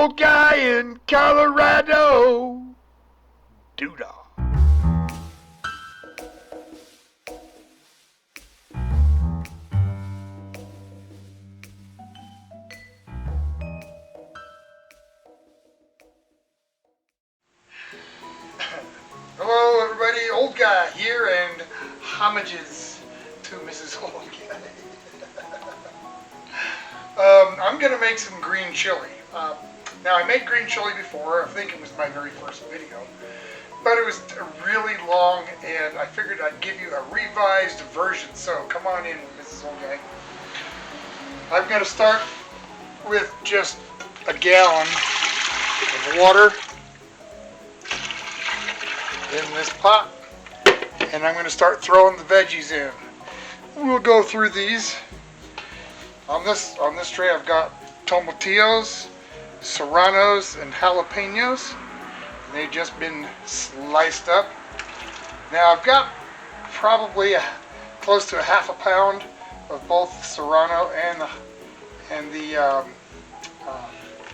old guy in Colorado. Doodah. Hello everybody, old guy here, and homages to Mrs. Old Guy. I'm going to make some green chili. Now I made green chili before, I think it was my very first video, but it was really long and I figured I'd give you a revised version, so come on in, Mrs. Old Guy. I'm going to start with just a gallon of water in this pot, and I'm going to start throwing the veggies in. We'll go through these. On this tray I've got tomatillos, serranos, and jalapenos. They've just been sliced up. Now I've got probably close to a half a pound of both serrano and the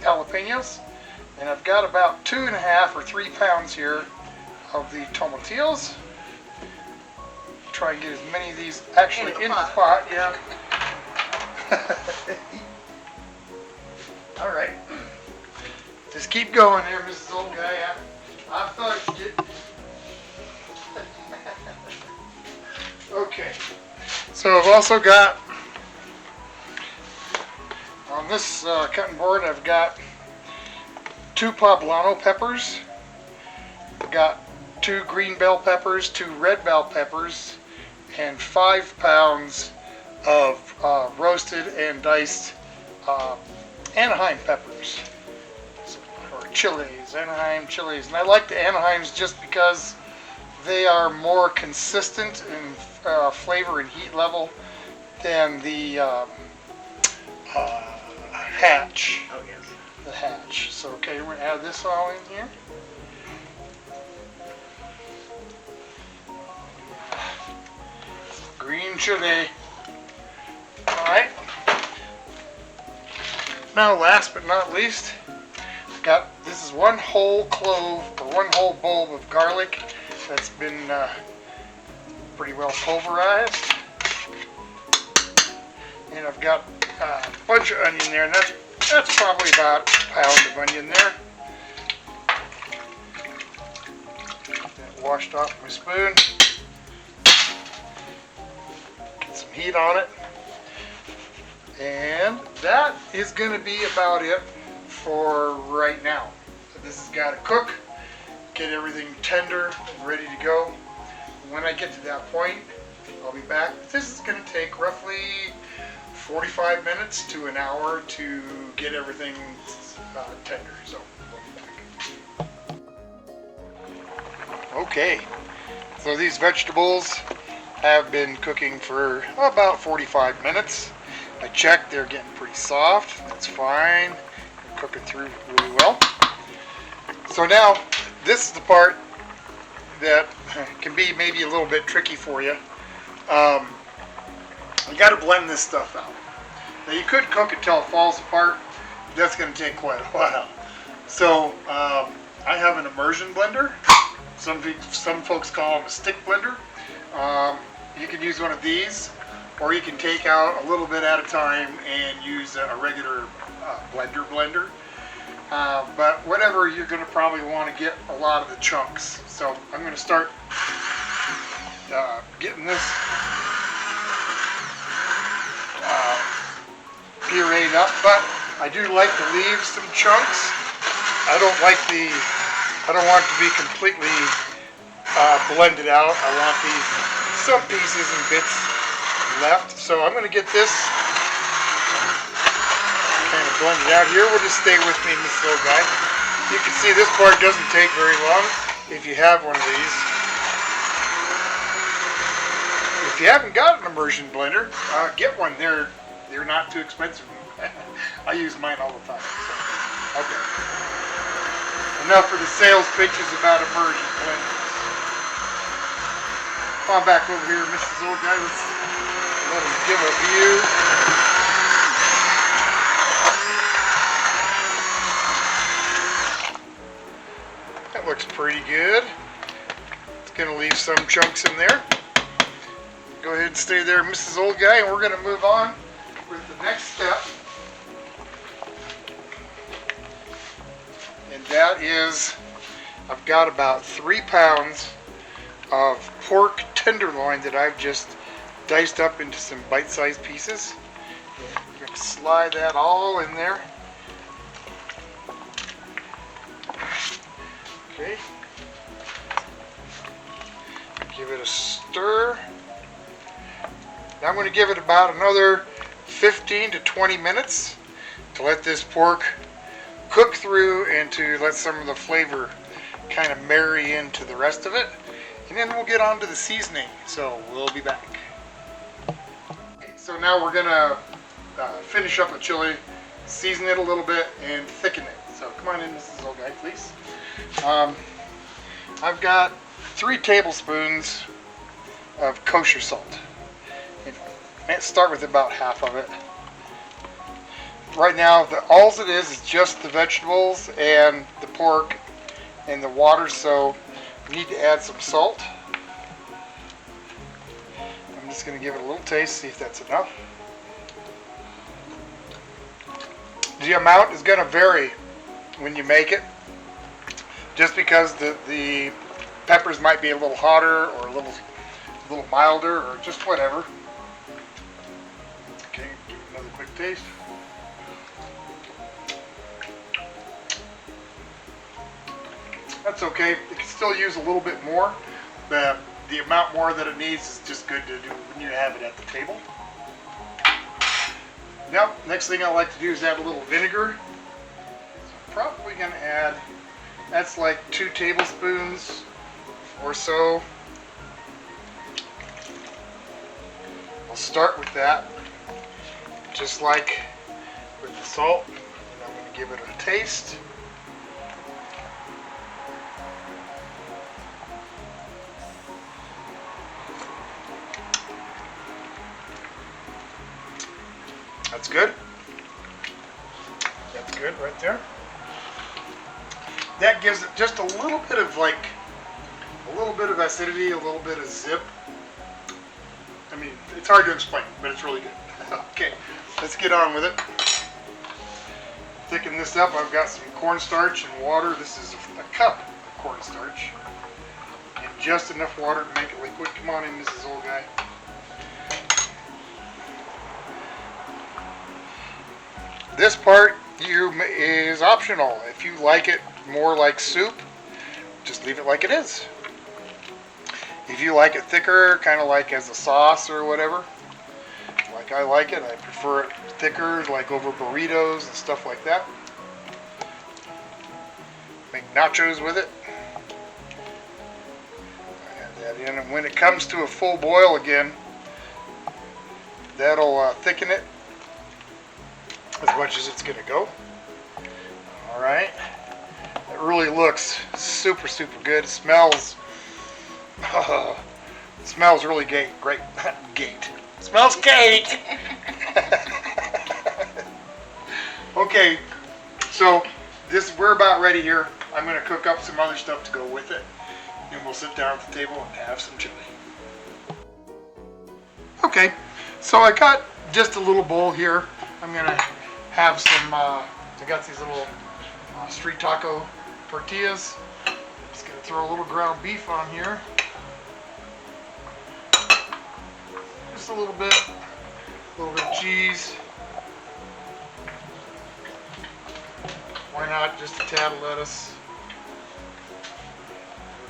jalapenos, and I've got about 2.5 or 3 pounds here of the tomatillos. Try and get as many of these actually in the pot. Yeah. All right. Just keep going here, Mrs. Old Guy. I thought you'd get... Okay. So I've also got, on this cutting board, I've got 2 poblano peppers. I've got 2 green bell peppers, 2 red bell peppers, and 5 pounds of roasted and diced Anaheim peppers, or chilies, Anaheim chilies. And I like the Anaheims just because they are more consistent in flavor and heat level than the Hatch. Oh yes. The Hatch. So okay, we're going to add this all in here. Green chili. Alright. Now last but not least, this is 1 whole clove or 1 whole bulb of garlic that's been pretty well pulverized. And I've got a bunch of onion there, and that's probably about a pound of onion there. That washed off my spoon. Get some heat on it. And that is going to be about it for right now. So this has got to cook, get everything tender and ready to go. When I get to that point, I'll be back. This is going to take roughly 45 minutes to an hour to get everything tender. So we'll be back. Okay, so these vegetables have been cooking for about 45 minutes. I checked, they're getting pretty soft. That's fine. They're cooking through really well. So now, this is the part that can be maybe a little bit tricky for you. You got to blend this stuff out. Now you could cook until it falls apart. That's going to take quite a while. So I have an immersion blender. Some folks call them a stick blender. You can use one of these, or you can take out a little bit at a time and use a regular blender. But whatever, you're going to probably want to get a lot of the chunks. So I'm going to start getting this pureed up, but I do like to leave some chunks. I don't want it to be completely blended out. I want some pieces and bits left. So I'm going to get this kind of blended out here. We'll just stay with me, Mrs. Old Guy. You can see this part doesn't take very long if you have one of these. If you haven't got an immersion blender, get one. They're not too expensive. I use mine all the time. So, okay. Enough for the sales pitches about immersion blenders. Come on back over here, Mrs. Old Guy. Let's let him give a view. looks pretty good. It's going to leave some chunks in there. Go ahead and stay there, Mrs. Old Guy, and we're going to move on with the next step. And that is, I've got about 3 pounds of pork tenderloin that I've just diced up into some bite-sized pieces. I'm going to slide that all in there. Okay. Give it a stir. Now I'm going to give it about another 15 to 20 minutes to let this pork cook through and to let some of the flavor kind of marry into the rest of it. And then we'll get on to the seasoning. So we'll be back. So now we're going to finish up the chili, season it a little bit, and thicken it. So come on in, Mrs. Old Guy, please. I've got 3 tablespoons of kosher salt. Let's start with about half of it. Right now, all it is just the vegetables and the pork and the water, so we need to add some salt. I'm just going to give it a little taste, see if that's enough. The amount is going to vary when you make it, just because the peppers might be a little hotter or a little milder or just whatever. Okay, give it another quick taste. That's okay. You can still use a little bit more. The amount more that it needs is just good to do when you have it at the table. Now, next thing I like to do is add a little vinegar. So I'm probably going to add, that's like 2 tablespoons or so. I'll start with that, just like with the salt, and I'm going to give it a taste. That's good. That's good right there. That gives it just a little bit of acidity, a little bit of zip. I mean, it's hard to explain, but it's really good. Okay, let's get on with it. Thicken this up. I've got some cornstarch and water. This is a cup of cornstarch. And just enough water to make it liquid. Come on in, Mrs. Old Guy. This part is optional. If you like it more like soup, just leave it like it is. If you like it thicker, kind of like as a sauce or whatever, like I like it, I prefer it thicker, like over burritos and stuff like that. Make nachos with it. Add that in, and when it comes to a full boil again, that'll thicken it as much as it's going to go. Alright. It really looks super, super good. It smells really great. Smells great. Okay, so we're about ready here. I'm going to cook up some other stuff to go with it, and we'll sit down at the table and have some chili. Okay, so I got just a little bowl here. I'm going to have some, I got these little street taco tortillas. Just going to throw a little ground beef on here. Just a little bit of cheese. Why not just a tad of lettuce?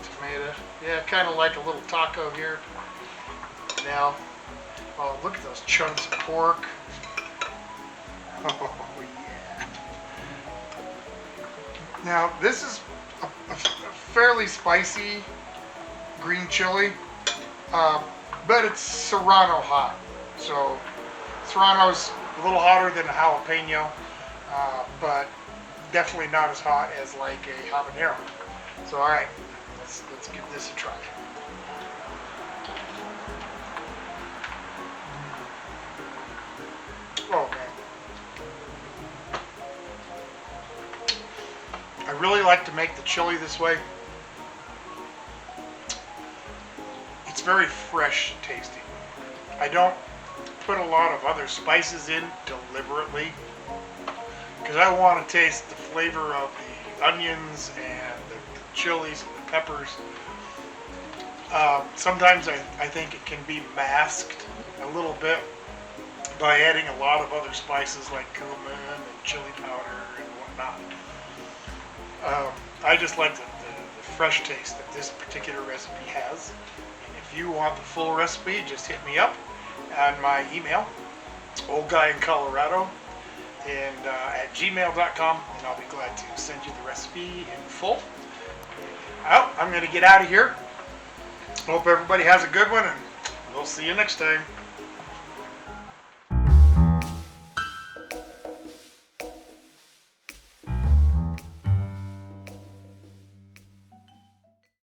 Tomato. Yeah, kind of like a little taco here. Now, oh, look at those chunks of pork. Oh, yeah. Now, this is a fairly spicy green chili, but it's Serrano hot. So, Serrano's a little hotter than a jalapeno, but definitely not as hot as like a habanero. So, all right, let's give this a try. Oh man. I really like to make the chili this way. very fresh tasting. I don't put a lot of other spices in deliberately because I want to taste the flavor of the onions and the chilies and the peppers. Sometimes I think it can be masked a little bit by adding a lot of other spices like cumin and chili powder and whatnot. I just like the fresh taste that this particular recipe has. And if you want the full recipe, just hit me up on my email, oldguyincolorado, and at gmail.com, and I'll be glad to send you the recipe in full. Well, I'm going to get out of here. Hope everybody has a good one, and we'll see you next time.